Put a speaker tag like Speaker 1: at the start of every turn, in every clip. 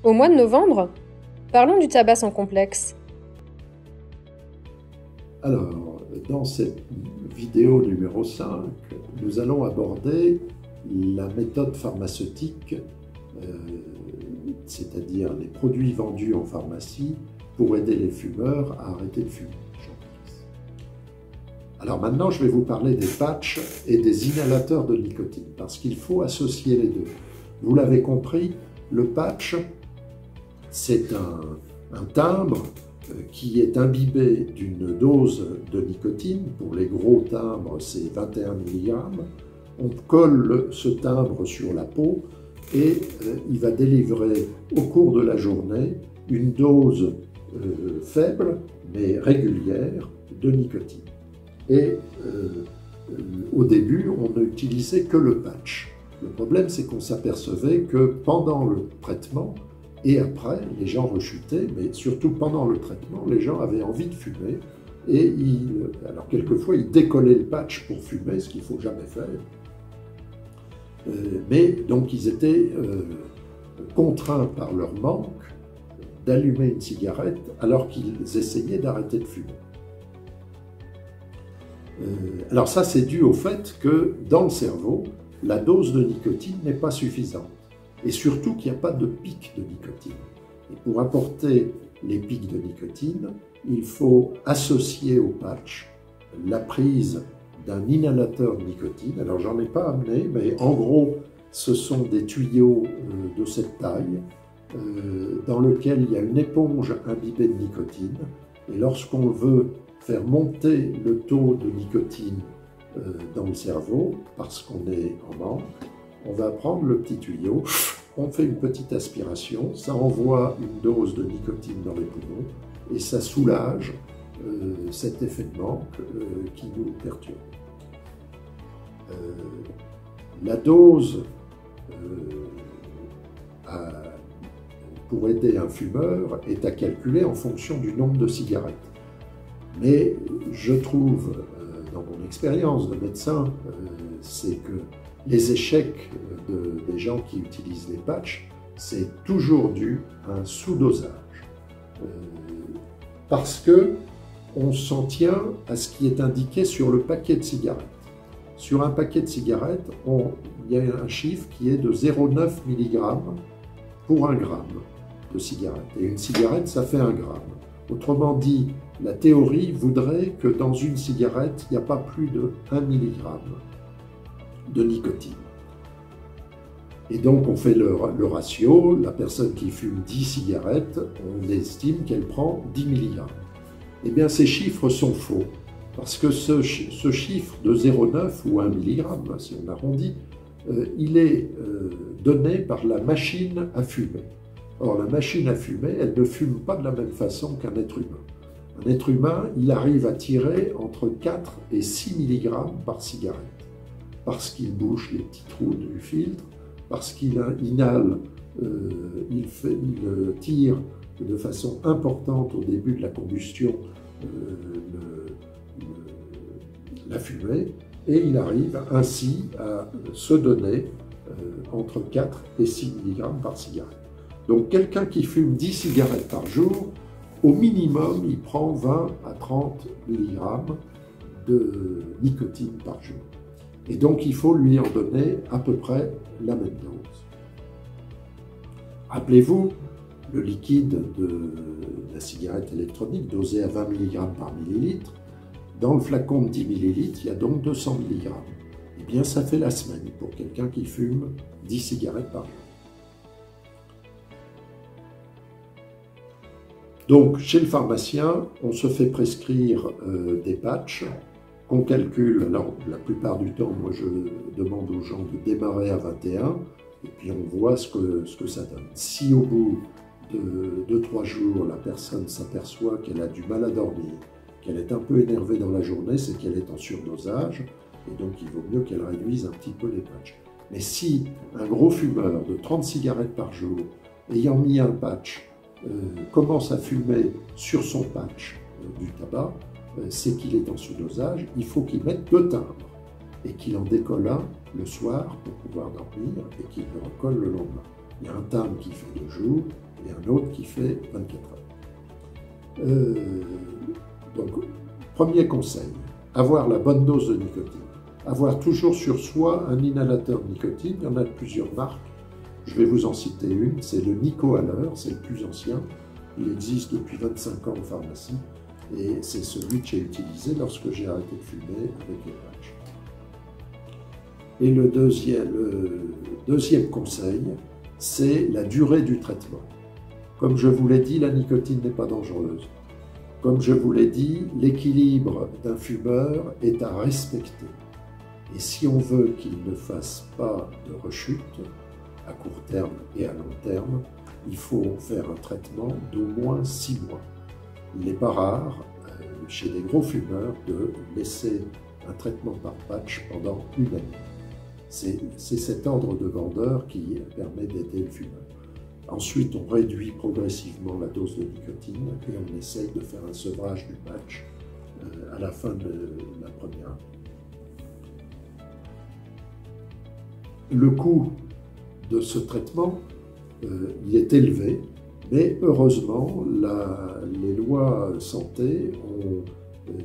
Speaker 1: Au mois de novembre, parlons du tabac sans complexe.
Speaker 2: Alors, dans cette vidéo numéro 5, nous allons aborder la méthode pharmaceutique, c'est-à-dire les produits vendus en pharmacie pour aider les fumeurs à arrêter de fumer. Alors maintenant, je vais vous parler des patchs et des inhalateurs de nicotine, parce qu'il faut associer les deux. Vous l'avez compris, le patch, c'est un timbre qui est imbibé d'une dose de nicotine. Pour les gros timbres, c'est 21 mg. On colle ce timbre sur la peau et il va délivrer au cours de la journée une dose faible mais régulière de nicotine. Et au début, on n'utilisait que le patch. Le problème, c'est qu'on s'apercevait que pendant le traitement et après, les gens rechutaient, mais surtout pendant le traitement, les gens avaient envie de fumer. Et alors quelquefois, ils décollaient le patch pour fumer, ce qu'il ne faut jamais faire. Mais donc, ils étaient contraints par leur manque d'allumer une cigarette alors qu'ils essayaient d'arrêter de fumer. Alors ça, c'est dû au fait que dans le cerveau, la dose de nicotine n'est pas suffisante. Et surtout qu'il n'y a pas de pic de nicotine. Et pour apporter les pics de nicotine, il faut associer au patch la prise d'un inhalateur de nicotine. Alors j'en ai pas amené, mais en gros, ce sont des tuyaux de cette taille dans lequel il y a une éponge imbibée de nicotine. Et lorsqu'on veut faire monter le taux de nicotine dans le cerveau, parce qu'on est en manque, on va prendre le petit tuyau, on fait une petite aspiration, ça envoie une dose de nicotine dans les poumons et ça soulage cet effet de manque qui nous perturbe. La dose pour aider un fumeur est à calculer en fonction du nombre de cigarettes. Mais je trouve, dans mon expérience de médecin, c'est que les échecs des gens qui utilisent les patchs, c'est toujours dû à un sous-dosage. Parce qu'on s'en tient à ce qui est indiqué sur le paquet de cigarettes. Sur un paquet de cigarettes, il y a un chiffre qui est de 0,9 mg pour 1 gramme de cigarette. Et une cigarette, ça fait 1 gramme. Autrement dit, la théorie voudrait que dans une cigarette, il n'y a pas plus de 1 mg de nicotine. Et donc on fait le ratio, la personne qui fume 10 cigarettes, on estime qu'elle prend 10 mg. Eh bien ces chiffres sont faux, parce que ce chiffre de 0,9 ou 1 mg, si on arrondit, il est donné par la machine à fumer. Or la machine à fumer, elle ne fume pas de la même façon qu'un être humain. Un être humain, il arrive à tirer entre 4 et 6 mg par cigarette, parce qu'il bouche les petits trous du filtre, parce qu'il inhale, il tire de façon importante au début de la combustion la fumée, et il arrive ainsi à se donner entre 4 et 6 mg par cigarette. Donc quelqu'un qui fume 10 cigarettes par jour, au minimum, il prend 20 à 30 mg de nicotine par jour. Et donc, il faut lui en donner à peu près la même dose. Rappelez-vous, le liquide de la cigarette électronique dosé à 20 mg par millilitre, dans le flacon de 10 ml, il y a donc 200 mg. Eh bien, ça fait la semaine pour quelqu'un qui fume 10 cigarettes par jour. Donc, chez le pharmacien, on se fait prescrire des patchs qu'on calcule. Alors, la plupart du temps, moi, je demande aux gens de démarrer à 21, et puis on voit ce que ça donne. Si au bout de 2-3 jours, la personne s'aperçoit qu'elle a du mal à dormir, qu'elle est un peu énervée dans la journée, c'est qu'elle est en surdosage, et donc il vaut mieux qu'elle réduise un petit peu les patchs. Mais si un gros fumeur de 30 cigarettes par jour, ayant mis un patch, commence à fumer sur son patch du tabac, c'est qu'il est en sous-dosage, il faut qu'il mette 2 timbres et qu'il en décolle un le soir pour pouvoir dormir et qu'il le recolle le lendemain. Il y a un timbre qui fait 2 jours et un autre qui fait 24 heures. Donc, premier conseil, avoir la bonne dose de nicotine. Avoir toujours sur soi un inhalateur de nicotine. Il y en a de plusieurs marques. Je vais vous en citer une, c'est le Nicohaler, c'est le plus ancien. Il existe depuis 25 ans en pharmacie et c'est celui que j'ai utilisé lorsque j'ai arrêté de fumer avec les patchs. Et le deuxième conseil, c'est la durée du traitement. Comme je vous l'ai dit, la nicotine n'est pas dangereuse. Comme je vous l'ai dit, l'équilibre d'un fumeur est à respecter. Et si on veut qu'il ne fasse pas de rechute, à court terme et à long terme, il faut faire un traitement d'au moins 6 mois. Il n'est pas rare, chez les gros fumeurs, de laisser un traitement par patch pendant une année. C'est cet ordre de grandeur qui permet d'aider le fumeur. Ensuite, on réduit progressivement la dose de nicotine et on essaye de faire un sevrage du patch à la fin de la première année. Le coût de ce traitement, il est élevé, mais heureusement, les lois santé ont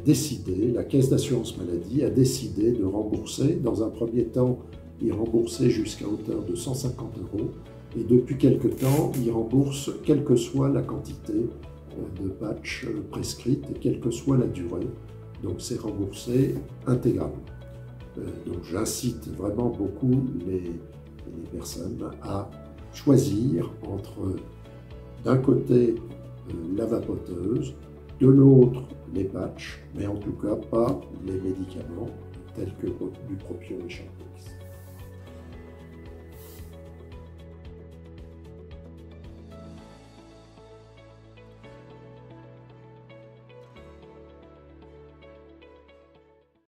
Speaker 2: décidé, la Caisse d'assurance maladie a décidé de rembourser. Dans un premier temps, il remboursait jusqu'à hauteur de 150 €, et depuis quelque temps, il rembourse quelle que soit la quantité de patch prescrite et quelle que soit la durée. Donc c'est remboursé intégralement. Donc j'incite vraiment beaucoup les personnes à choisir entre d'un côté la vapoteuse, de l'autre les patchs, mais en tout cas pas les médicaments tels que du propionate.